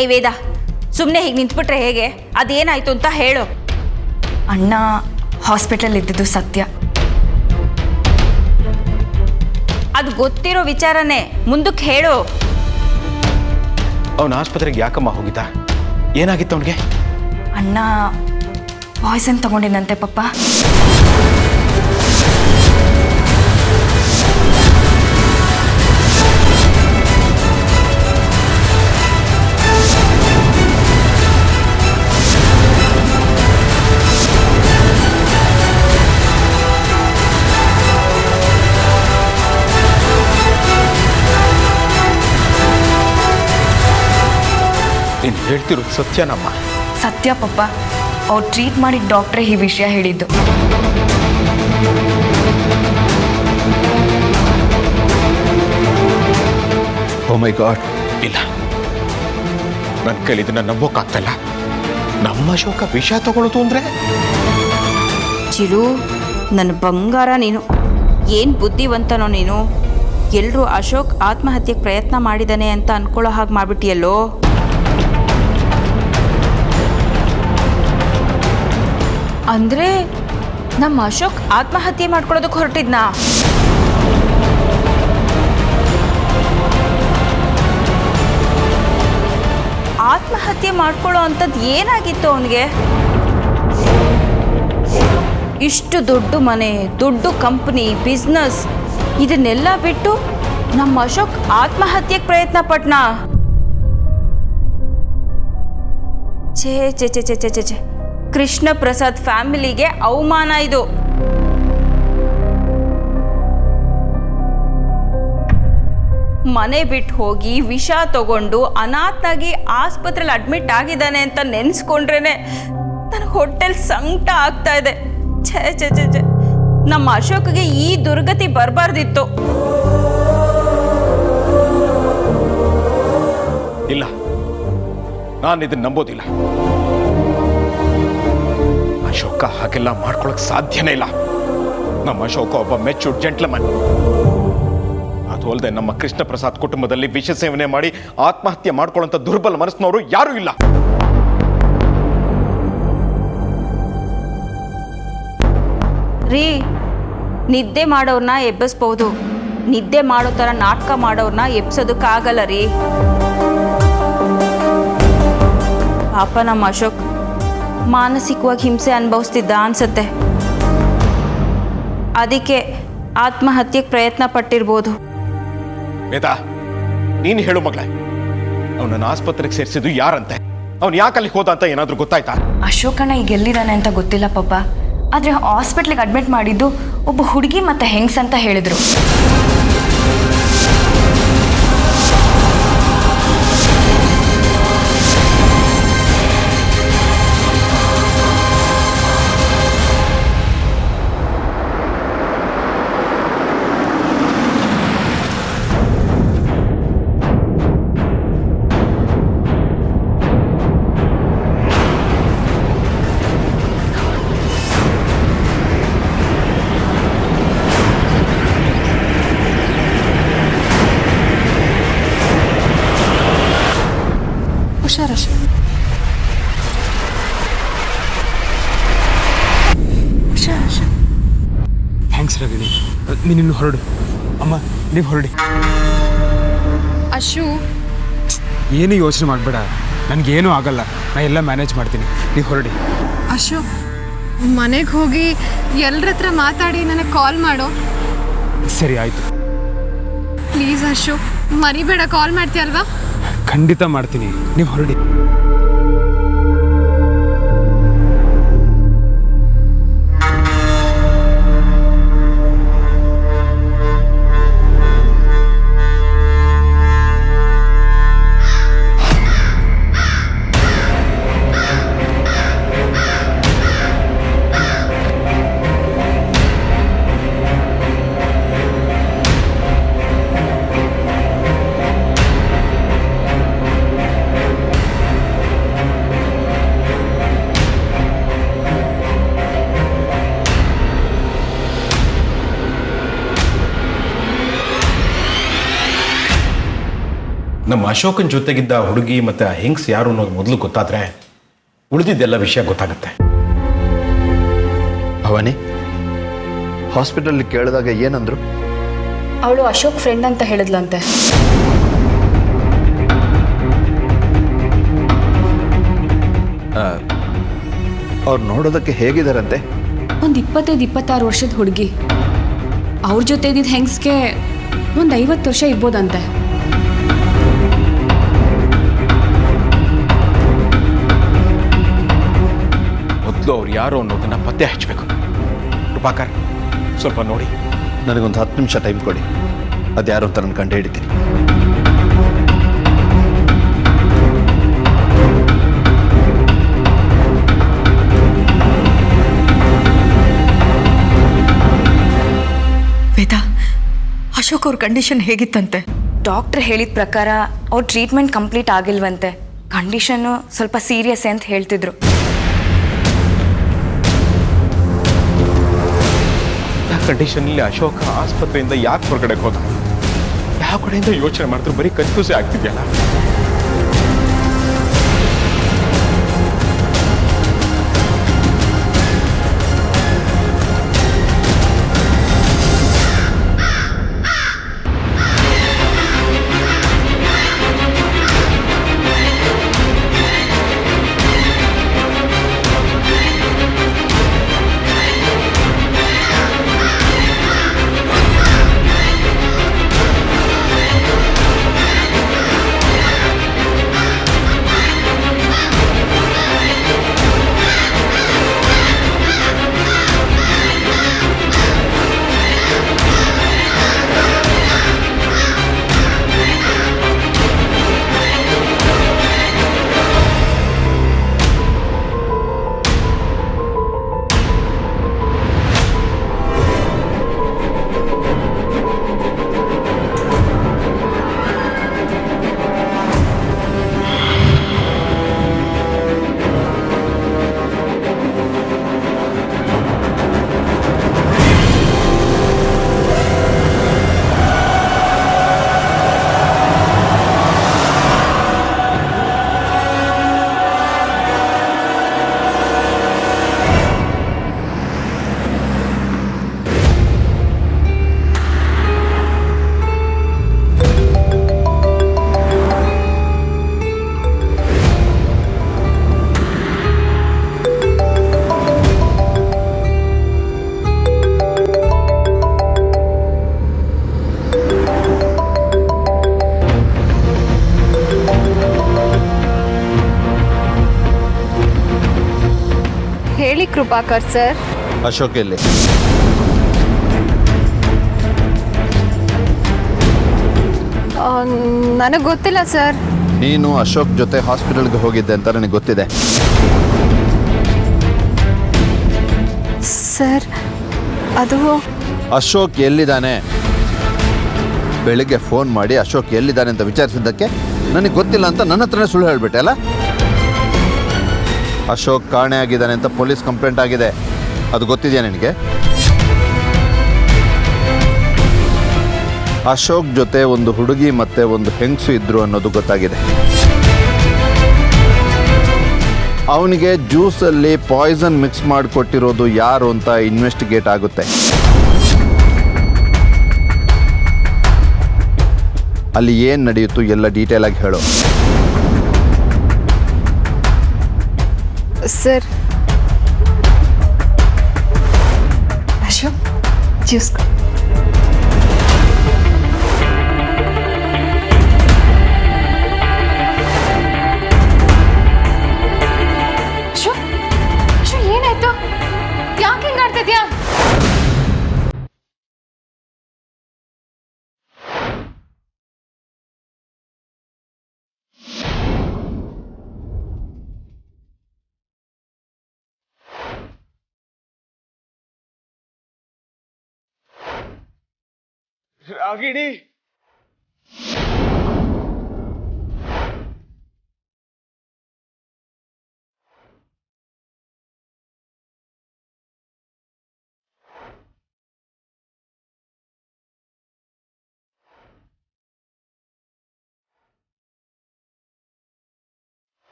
ಏ ವೇದ, ಸುಮ್ಮನೆ ಹೀಗೆ ನಿಂತ್ಬಿಟ್ರೆ ಹೇಗೆ? ಅದೇನಾಯ್ತು ಅಂತ ಹೇಳು. ಅಣ್ಣ ಹಾಸ್ಪಿಟಲ್ ಇದ್ದಿದ್ದು ಸತ್ಯ. ಅದು ಗೊತ್ತಿರೋ ವಿಚಾರನೇ, ಮುಂದಕ್ಕೆ ಹೇಳು. ಅವನ ಆಸ್ಪತ್ರೆಗೆ ಯಾಕಮ್ಮ ಹೋಗಿದ್ದ? ಏನಾಗಿತ್ತು ಅವನಿಗೆ? ಅಣ್ಣ ಪಾಯ್ಸನ್ ತಗೊಂಡಿದ್ದಂತೆ ಪಪ್ಪ. ನೀನು ಹೇಳ್ತಿರೋದು ಸತ್ಯನಮ್ಮ? ಸತ್ಯ ಪಪ್ಪ. ಅವ್ರು ಟ್ರೀಟ್ ಮಾಡಿದ ಡಾಕ್ಟ್ರೇ ಈ ವಿಷಯ ಹೇಳಿದ್ದು. ಓ ಮೈ ಗಾಡ್, ಇಲ್ಲ, ನನ್ನ ಕೈಲಿ ಇದನ್ನ ನಂಬೋಕ್ಕಾಗ್ತಲ್ಲ. ನಮ್ಮ ಅಶೋಕ ವಿಷ ತಗೊಳ್ಳೋದು ಅಂದ್ರೆ? ಚಿರು, ನನ್ನ ಬಂಗಾರ ನೀನು. ಏನು ಬುದ್ಧಿವಂತನೋ ನೀನು. ಎಲ್ಲರೂ ಅಶೋಕ್ ಆತ್ಮಹತ್ಯೆಗೆ ಪ್ರಯತ್ನ ಮಾಡಿದಾನೆ ಅಂತ ಅನ್ಕೊಳ್ಳೋ ಹಾಗೆ ಮಾಡ್ಬಿಟ್ಟಿಯಲ್ಲೋ. ಅಂದರೆ ನಮ್ಮ ಅಶೋಕ್ ಆತ್ಮಹತ್ಯೆ ಮಾಡ್ಕೊಳ್ಳೋದಕ್ಕೆ ಹೊರಟಿದ್ನಾ? ಆತ್ಮಹತ್ಯೆ ಮಾಡ್ಕೊಳ್ಳೋ ಅಂಥದ್ದು ಏನಾಗಿತ್ತು ಅವನಿಗೆ? ಇಷ್ಟು ದೊಡ್ಡ ಮನೆ, ದೊಡ್ಡ ಕಂಪ್ನಿ, ಬಿಸ್ನೆಸ್ ಇದನ್ನೆಲ್ಲ ಬಿಟ್ಟು ನಮ್ಮ ಅಶೋಕ್ ಆತ್ಮಹತ್ಯೆಗೆ ಪ್ರಯತ್ನ ಪಟ್ನಾ? ಛೇ ಛೇ ಛೇ ಛೇ ಛೇ ಛೇ ಛೇ, ಕೃಷ್ಣ ಪ್ರಸಾದ್ ಫ್ಯಾಮಿಲಿಗೆ ಅವಮಾನ ಇದು. ಮನೆ ಬಿಟ್ಟು ಹೋಗಿ ವಿಷ ತಗೊಂಡು ಅನಾಥನಾಗಿ ಆಸ್ಪತ್ರೆಯಲ್ಲಿ ಅಡ್ಮಿಟ್ ಆಗಿದ್ದಾನೆ ಅಂತ ನೆನೆಸ್ಕೊಂಡ್ರೇನೆ ನನಗೆ ಹೊಟ್ಟೆಲ್ ಸಂಕಟ ಆಗ್ತಾ ಇದೆ. ಛೇ ಛೇ ಛೇ ಛೇ, ನಮ್ಮ ಅಶೋಕ್ಗೆ ಈ ದುರ್ಗತಿ ಬರಬಾರ್ದಿತ್ತು. ಇಲ್ಲ, ನಾನು ಇದನ್ನ ನಂಬೋದಿಲ್ಲ. ಅಶೋಕ ಹಾಗೆಲ್ಲ ಮಾಡ್ಕೊಳಕ್ ಸಾಧ್ಯನೇ ಇಲ್ಲ. ನಮ್ಮ ಅಶೋಕ ಒಬ್ಬ ಮೆಚೂರ್ಡ್ ಜೆಂಟ್ಲ್ಮನ್. ಅದು ಅಲ್ಲದೆ ನಮ್ಮ ಕೃಷ್ಣ ಪ್ರಸಾದ್ ಕುಟುಂಬದಲ್ಲಿ ವಿಷ ಸೇವನೆ ಮಾಡಿ ಆತ್ಮಹತ್ಯೆ ಮಾಡ್ಕೊಳ್ಳೋಂಥ ದುರ್ಬಲ ಮನಸ್ಸಿನವರು ಯಾರೂ ಇಲ್ಲ. ರೀ, ನಿದ್ದೆ ಮಾಡೋರ್ನ ಎಬ್ಬಿಸ್ಬೋದು, ನಿದ್ದೆ ಮಾಡೋ ಥರ ನಾಟಕ ಮಾಡೋರ್ನ ಎಬ್ಸೋದಕ್ಕಾಗಲ್ಲ ರೀ. ಪಾಪ ನಮ್ಮ ಅಶೋಕ್ ಮಾನಸಿಕವಾಗಿ ಹಿಂಸೆ ಅನುಭವಿಸ್ತಿದ್ದ ಅನ್ಸುತ್ತೆ. ಅದಕ್ಕೆ ಆತ್ಮಹತ್ಯೆಗೆ ಪ್ರಯತ್ನ ಪಟ್ಟಿರ್ಬೋದು. ವೇದಾ, ನೀನು ಹೇಳು ಮಗಳೇ, ಅವನನ್ನು ಆಸ್ಪತ್ರೆಗೆ ಸೇರಿಸಿದ್ದು ಯಾರಂತೆ? ಅವನು ಯಾಕೆ ಅಲ್ಲಿಗೆ ಹೋದ ಅಂತ ಏನಾದರೂ ಗೊತ್ತಾಯ್ತಾ? ಅಶೋಕಣ್ಣ ಈಗ ಎಲ್ಲಿದ್ದಾನೆ ಅಂತ ಗೊತ್ತಿಲ್ಲ ಪಪ್ಪ. ಆದರೆ ಹಾಸ್ಪಿಟ್ಲಿಗೆ ಅಡ್ಮಿಟ್ ಮಾಡಿದ್ದು ಒಬ್ಬ ಹುಡುಗಿ ಮತ್ತು ಹೆಂಗ್ಸ್ ಅಂತ ಹೇಳಿದ್ರು. ಥ್ಯಾಂಕ್ಸ್ ರವಿನಿ, ನೀನಿನ್ನು ಹೊರಡು. ಅಮ್ಮ, ನೀವು ಹೊರಡಿ. ಅಶು, ಏನು ಯೋಚನೆ ಮಾಡಬೇಡ, ನನಗೇನೂ ಆಗಲ್ಲ, ನಾನು ಎಲ್ಲ ಮ್ಯಾನೇಜ್ ಮಾಡ್ತೀನಿ. ನೀವು ಹೊರಡಿ. ಅಶು, ಮನೆಗೆ ಹೋಗಿ ಎಲ್ಲರ ಹತ್ರ ಮಾತಾಡಿ ನನಗೆ ಕಾಲ್ ಮಾಡು. ಸರಿ, ಆಯಿತು. ಪ್ಲೀಸ್ ಅಶು, ಮರಿಬೇಡ, ಕಾಲ್ ಮಾಡ್ತೀಯಲ್ವಾ? ಖಂಡಿತ ಮಾಡ್ತೀನಿ, ನೀವು ಹೊರಡಿ. ನಮ್ಮ ಅಶೋಕನ ಜೊತೆಗಿದ್ದ ಹುಡುಗಿ ಮತ್ತು ಆ ಹೆಂಗ್ಸ್ ಯಾರು ಅನ್ನೋದು ಮೊದಲು ಗೊತ್ತಾದರೆ ಉಳಿದಿದ್ದೆಲ್ಲ ವಿಷಯ ಗೊತ್ತಾಗುತ್ತೆ. ಭವಾನಿ ಹಾಸ್ಪಿಟಲ್ ಕೇಳಿದಾಗ ಏನಂದ್ರು? ಅವಳು ಅಶೋಕ್ ಫ್ರೆಂಡ್ ಅಂತ ಹೇಳಿದ್ಲಂತೆ. ಅವ್ರು ನೋಡೋದಕ್ಕೆ ಹೇಗಿದ್ದಾರಂತೆ? ಒಂದು 25-26 ವರ್ಷದ ಹುಡುಗಿ. ಅವ್ರ ಜೊತೆ ಇದ್ದಿದ್ದ ಹೆಂಗ್ಸ್ಗೆ ಒಂದು 50 ವರ್ಷ ಇರ್ಬೋದಂತೆ. ಮೊದಲು ಅವ್ರು ಯಾರು ಅನ್ನೋದನ್ನ ಪತ್ತೆ ಹಚ್ಚಬೇಕು. ಕೃಪಾಕರ್, ಸ್ವಲ್ಪ ನೋಡಿ. ನನಗೊಂದು 10 ನಿಮಿಷ ಟೈಮ್ ಕೊಡಿ, ಅದ್ಯಾರು ಅಂತ ನಾನು ಕಂಡು ಹಿಡಿತೀನಿ. ವೇದಾ, ಅಶೋಕ್ ಅವ್ರ ಕಂಡೀಷನ್ ಹೇಗಿತ್ತಂತೆ? ಡಾಕ್ಟ್ರ್ ಹೇಳಿದ ಪ್ರಕಾರ ಅವ್ರ ಟ್ರೀಟ್ಮೆಂಟ್ ಕಂಪ್ಲೀಟ್ ಆಗಿಲ್ವಂತೆ. ಕಂಡೀಷನ್ನು ಸ್ವಲ್ಪ ಸೀರಿಯಸ್ ಅಂತ ಹೇಳ್ತಿದ್ರು. ಕಂಡೀಷನಲ್ಲಿ ಅಶೋಕ ಆಸ್ಪತ್ರೆಯಿಂದ ಯಾಕೆ ಹೊರಗಡೆ ಹೋದ? ಯಾವ ಕಡೆಯಿಂದ ಯೋಚನೆ ಮಾಡಿದ್ರು ಬರೀ ಕನ್ಫ್ಯೂಸ್ ಆಗ್ತಿದೆಯಲ್ಲ. ಹೇಳಿ ಕೃಪಾಕರ್ ಸರ್. ಅಶೋಕ್ ಎಲ್ಲಿ? ನನಗೆ ಗೊತ್ತಿಲ್ಲ ಸರ್. ನೀನು ಅಶೋಕ್ ಜೊತೆ ಹಾಸ್ಪಿಟಲ್ಗೆ ಹೋಗಿದ್ದೆ ಅಂತ ನನಗೆ ಗೊತ್ತಿದೆ. ಸರ್ ಅದು ಅಶೋಕ್ ಎಲ್ಲಿದ್ದಾನೆ? ಬೆಳಿಗ್ಗೆ ಫೋನ್ ಮಾಡಿ ಅಶೋಕ್ ಎಲ್ಲಿದ್ದಾನೆ ಅಂತ ವಿಚಾರಿಸಿದ್ದಕ್ಕೆ ನನಗೆ ಗೊತ್ತಿಲ್ಲ ಅಂತ ನನ್ನ ಹತ್ರನೇ ಸುಳ್ಳು ಹೇಳಿಬಿಟ್ಟೆ ಅಲ್ಲ? ಅಶೋಕ್ ಕಾಣೆ ಆಗಿದ್ದಾನೆ ಅಂತ ಪೊಲೀಸ್ ಕಂಪ್ಲೇಂಟ್ ಆಗಿದೆ, ಅದು ಗೊತ್ತಿದೆಯಾ ನಿನಗೆ? ಅಶೋಕ್ ಜೊತೆ ಒಂದು ಹುಡುಗಿ ಮತ್ತೆ ಒಂದು ಹೆಂಗಸು ಇದ್ರು ಅನ್ನೋದು ಗೊತ್ತಾಗಿದೆ. ಅವನಿಗೆ ಜ್ಯೂಸಲ್ಲಿ ಪಾಯ್ಸನ್ ಮಿಕ್ಸ್ ಮಾಡಿಕೊಟ್ಟಿರೋದು ಯಾರು ಅಂತ ಇನ್ವೆಸ್ಟಿಗೇಟ್ ಆಗುತ್ತೆ. ಅಲ್ಲಿ ಏನು ನಡೆಯಿತು ಎಲ್ಲ ಡೀಟೇಲ್ ಆಗಿ ಹೇಳು. ಸರ್ ಅಶೋಕ್ ಜ್ಯೂಸ್ ಏನಾಯ್ತು? ಯಾಕೆ ಹಿಂಗಾಡ್ತಿದ್ಯಾ? ರಾಗಿಣಿ,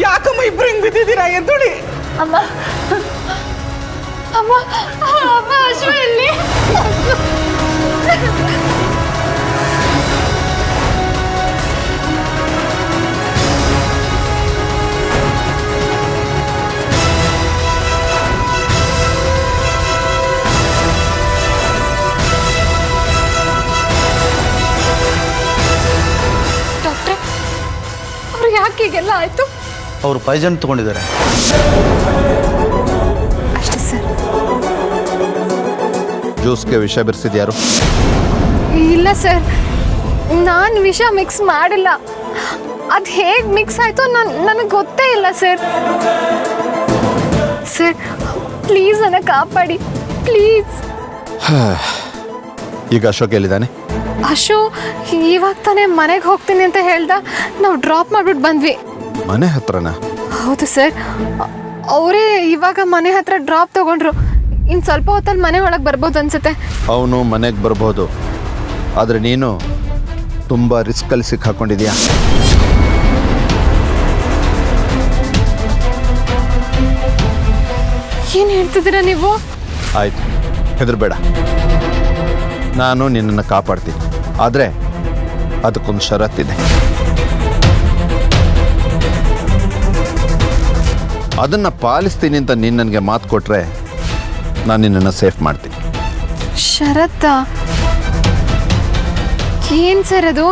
ಯಾಕಮ್ಮ ಇಬ್ರು ಹಿಂಗ್ ಬಿದ್ದಿದ್ದೀರಾ ಎದ್ದೊಳಿ. ಅಮ್ಮ ಅಮ್ಮ ಅಮ್ಮ ಅಶ್ವ ಎಲ್ಲಿ? ಡಾಕ್ಟ್ರೆ, ಅವ್ರು ಯಾಕೆ ಹೀಗೆಲ್ಲ ಆಯ್ತು? ಅವರು ಪಾಯ್ಸನ್ ತಗೊಂಡಿದ್ದಾರೆ. ಅಷ್ಟೇ ಸರ್. ಜ್ಯೂಸ್ಗೆ ವಿಷ ಬೆರೆಸಿದ್ಯಾರು? ಇಲ್ಲ ಸರ್, ನಾನು ವಿಷ ಮಿಕ್ಸ್ ಮಾಡಿಲ್ಲ. ಅದು ಹೇಗೆ ಮಿಕ್ಸ್ ಆಯಿತು ನನಗೆ ಗೊತ್ತೇ ಇಲ್ಲ ಸರ್. ಸರ್ ಪ್ಲೀಸ್ ನನ್ನ ಕಾಪಾಡಿ ಪ್ಲೀಸ್. ಈಗ ಅಶೋಕ್ ಎಲ್ಲಿದ್ದಾನೆ? ಅಶು ಇವಾಗ ತಾನೇ ಮನೆಗೆ ಹೋಗ್ತೀನಿ ಅಂತ ಹೇಳ್ದ. ನಾವು ಡ್ರಾಪ್ ಮಾಡಿಬಿಟ್ಟು ಬಂದ್ವಿ. ಮನೆ ಹತ್ರನಾ? ಹೌದು ಸರ್, ಅವರೇ ಇವಾಗ ಮನೆ ಹತ್ರ ಡ್ರಾಪ್ ತಗೊಂಡ್ರು. ಇನ್ನು ಸ್ವಲ್ಪ ಹೊತ್ತಲ್ಲಿ ಮನೆ ಒಳಗೆ ಬರ್ಬೋದು ಅನ್ಸುತ್ತೆ. ಅವನು ಮನೆಗೆ ಬರ್ಬೋದು, ಆದರೆ ನೀನು ತುಂಬ ರಿಸ್ಕಲ್ಲಿ ಸಿಕ್ಕಾಕೊಂಡಿದ್ಯಾ. ಏನು ಹೇಳ್ತಿದ್ದೀರಾ ನೀವು? ಆಯ್ತು, ಹೆದರಬೇಡ. ನಾನು ನಿನ್ನನ್ನು ಕಾಪಾಡ್ತೀನಿ, ಆದರೆ ಅದಕ್ಕೊಂದು ಷರತ್ತಿದೆ. ಅದನ್ನು ಪಾಲಿಸ್ತೀನಿ ಅಂತ ನೀನು ನನಗೆ ಮಾತು ಕೊಟ್ಟರೆ ನಾನು ನಿನ್ನನ್ನು ಸೇಫ್ ಮಾಡ್ತೀನಿ. ಷರತ್ತಾ? ಏನು ಸರ್ ಅದು?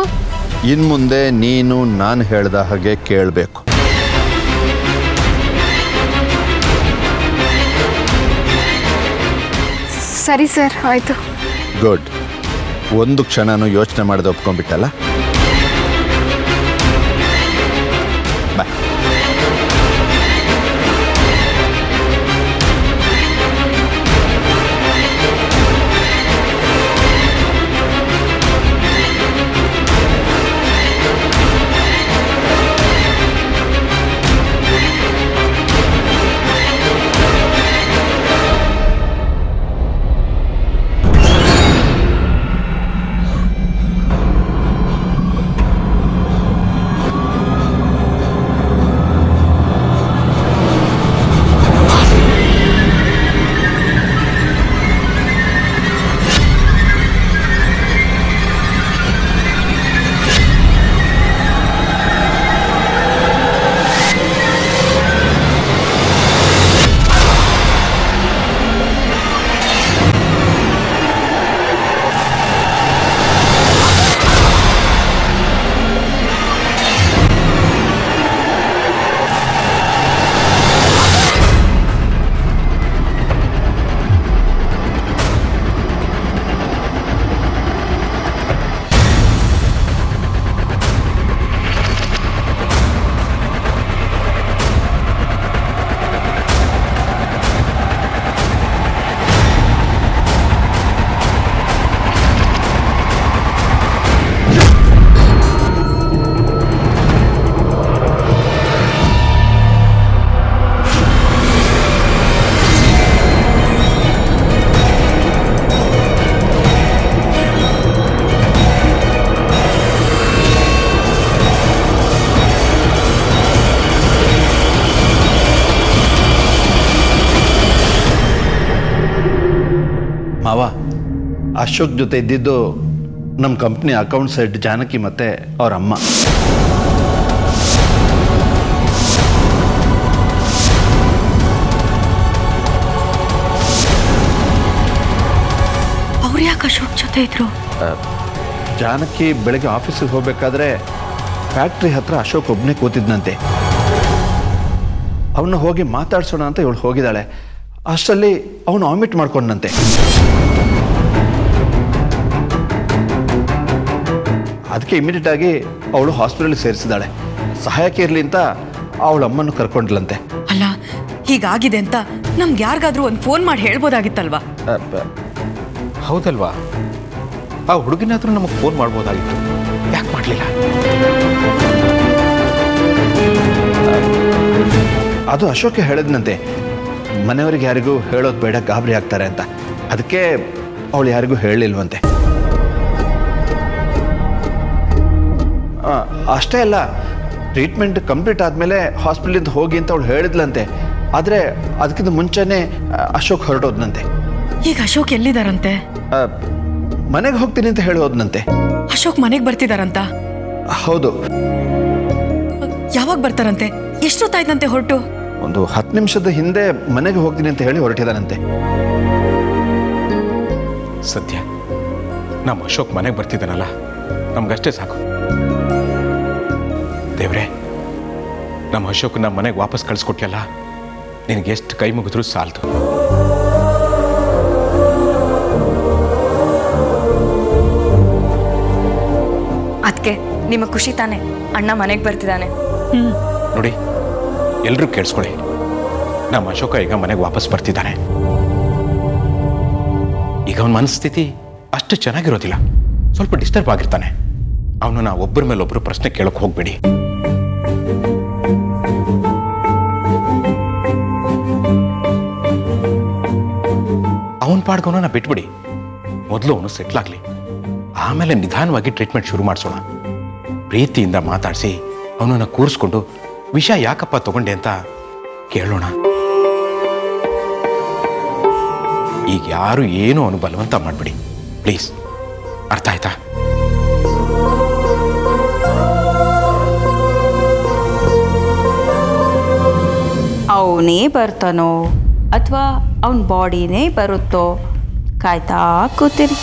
ಇನ್ನು ಮುಂದೆ ನೀನು ನಾನು ಹೇಳ್ದ ಹಾಗೆ ಕೇಳಬೇಕು. ಸರಿ ಸರ್, ಆಯಿತು. ಗುಡ್. ಒಂದು ಕ್ಷಣನೂ ಯೋಚನೆ ಮಾಡದೆ ಒಪ್ಕೊಂಡ್ಬಿಟ್ಟಲ್ಲ. ಬಾಯ್. ಮಾವ, ಅಶೋಕ್ ಜೊತೆ ಇದ್ದಿದ್ದು ನಮ್ಮ ಕಂಪ್ನಿ ಅಕೌಂಟ್ಸ್ ಹೆಡ್ ಜಾನಕಿ ಮತ್ತು ಅವ್ರ ಅಮ್ಮ. ಅವ್ರು ಯಾಕೆ ಅಶೋಕ್ ಜೊತೆ ಇದ್ರು? ಜಾನಕಿ ಬೆಳಗ್ಗೆ ಆಫೀಸಿಗೆ ಹೋಗಬೇಕಾದ್ರೆ ಫ್ಯಾಕ್ಟ್ರಿ ಹತ್ರ ಅಶೋಕ್ ಒಬ್ಬನೇ ಕೂತಿದ್ನಂತೆ. ಅವನ್ನ ಹೋಗಿ ಮಾತಾಡ್ಸೋಣ ಅಂತ ಇವಳು ಹೋಗಿದ್ದಾಳೆ. ಅಷ್ಟರಲ್ಲಿ ಅವನು ವಾಮಿಟ್ ಮಾಡ್ಕೊಂಡಂತೆ. ಅದಕ್ಕೆ ಇಮಿಡಿಯೇಟ್ ಆಗಿ ಅವಳು ಹಾಸ್ಪಿಟಲ್ಗೆ ಸೇರಿಸಿದಾಳೆ. ಸಹಾಯಕ್ಕೆ ಇರಲಿ ಅಂತ ಅವಳ ಅಮ್ಮನ್ನು ಕರ್ಕೊಂಡ್ಲಂತೆ. ಅಲ್ಲ, ಹೀಗಾಗಿದೆ ಅಂತ ನಮ್ಗೆ ಯಾರಿಗಾದ್ರೂ ಒಂದು ಫೋನ್ ಮಾಡಿ ಹೇಳ್ಬೋದಾಗಿತ್ತಲ್ವಾ? ಹೌದಲ್ವಾ? ಆ ಹುಡುಗಿನಾದ್ರೂ ನಮಗೆ ಫೋನ್ ಮಾಡ್ಬೋದಾಗಿತ್ತು, ಯಾಕೆ ಮಾಡಲಿಲ್ಲ? ಅದು ಅಶೋಕ್ ಹೇಳಿದ್ನಂತೆ, ಮನೆಯವರಿಗೆ ಯಾರಿಗೂ ಹೇಳೋದು ಬೇಡ, ಗಾಬರಿ ಆಗ್ತಾರೆ ಅಂತ. ಅದಕ್ಕೆ ಅವಳು ಯಾರಿಗೂ ಹೇಳಲಿಲ್ವಂತೆ. ಅಷ್ಟೇ ಅಲ್ಲ, ಟ್ರೀಟ್ಮೆಂಟ್ ಕಂಪ್ಲೀಟ್ ಆದಮೇಲೆ ಹಾಸ್ಪಿಟ್ಲಿಂದ ಹೋಗಿ ಅಂತ ಅವಳು ಹೇಳಿದ್ಲಂತೆ. ಆದರೆ ಅದಕ್ಕಿಂತ ಮುಂಚೆನೇ ಅಶೋಕ್ ಹೊರಟೋದ್ನಂತೆ. ಈಗ ಅಶೋಕ್ ಎಲ್ಲಿದಾರಂತೆ? ಮನೆಗೆ ಹೋಗ್ತೀನಿ ಅಂತ ಹೇಳಿ ಹೋದ್ನಂತೆ. ಅಶೋಕ್ ಮನೆಗೆ ಬರ್ತಿದಾರಂತ? ಹೌದು. ಯಾವಾಗ ಬರ್ತಾರಂತೆ? ಎಷ್ಟೊತ್ತಾಯ್ತಂತೆ ಹೊರಟು? ಒಂದು 10 ನಿಮಿಷದ ಹಿಂದೆ ಮನೆಗೆ ಹೋಗ್ತೀನಿ ಅಂತ ಹೇಳಿ ಹೊರಟಿದಾನಂತೆ. ಸದ್ಯ ನಮ್ಮ ಅಶೋಕ್ ಮನೆಗೆ ಬರ್ತಿದ್ದಾನಲ್ಲ, ನಮ್ಗಷ್ಟೇ ಸಾಕು. ದೇವ್ರೆ, ನಮ್ಮ ಅಶೋಕ್ ನಮ್ಮ ಮನೆಗೆ ವಾಪಸ್ ಕಳಿಸ್ಕೊಟ್ಯಲ್ಲ, ನಿನಗೆ ಎಷ್ಟು ಕೈ ಮುಗಿದ್ರೂ ಸಾಲದು. ಅದಕ್ಕೆ ನಿಮ್ಮ ಖುಷಿ ತಾನೆ ಅಣ್ಣ ಮನೆಗೆ ಬರ್ತಿದ್ದಾನೆ. ನೋಡಿ, ಎಲ್ಲರೂ ಕೇಳಿಸ್ಕೊಳ್ಳಿ, ನಮ್ಮ ಅಶೋಕ ಈಗ ಮನೆಗೆ ವಾಪಸ್ ಬರ್ತಿದ್ದಾನೆ. ಈಗ ಅವನ ಮನಸ್ಥಿತಿ ಅಷ್ಟು ಚೆನ್ನಾಗಿರೋದಿಲ್ಲ, ಸ್ವಲ್ಪ ಡಿಸ್ಟರ್ಬ್ ಆಗಿರ್ತಾನೆ. ಅವನನ್ನ ಒಬ್ಬರ ಮೇಲೆ ಒಬ್ಬರು ಪ್ರಶ್ನೆ ಕೇಳಕ್ಕೆ ಹೋಗ್ಬೇಡಿ. ಅವನ ಪಾಡ್ಗವನ ಬಿಟ್ಬಿಡಿ. ಮೊದಲು ಅವನು ಸೆಟ್ಲ್ ಆಗಲಿ, ಆಮೇಲೆ ನಿಧಾನವಾಗಿ ಟ್ರೀಟ್ಮೆಂಟ್ ಶುರು ಮಾಡಿಸೋಣ. ಪ್ರೀತಿಯಿಂದ ಮಾತಾಡಿಸಿ ಅವನನ್ನು ಕೂರಿಸ್ಕೊಂಡು ವಿಷಯ ಯಾಕಪ್ಪ ತಗೊಂಡೆ ಅಂತ ಕೇಳೋಣ. ಈಗ ಯಾರು ಏನು ಅವನು ಬಲವಂತ ಮಾಡಬೇಡಿ ಪ್ಲೀಸ್, ಅರ್ಥ ಆಯ್ತಾ? ಅವನೇ ಬರ್ತಾನೋ ಅಥವಾ ಅವನ ಬಾಡಿನೇ ಬರುತ್ತೋ ಕಾಯ್ತಾ ಕೂತೀನಿ.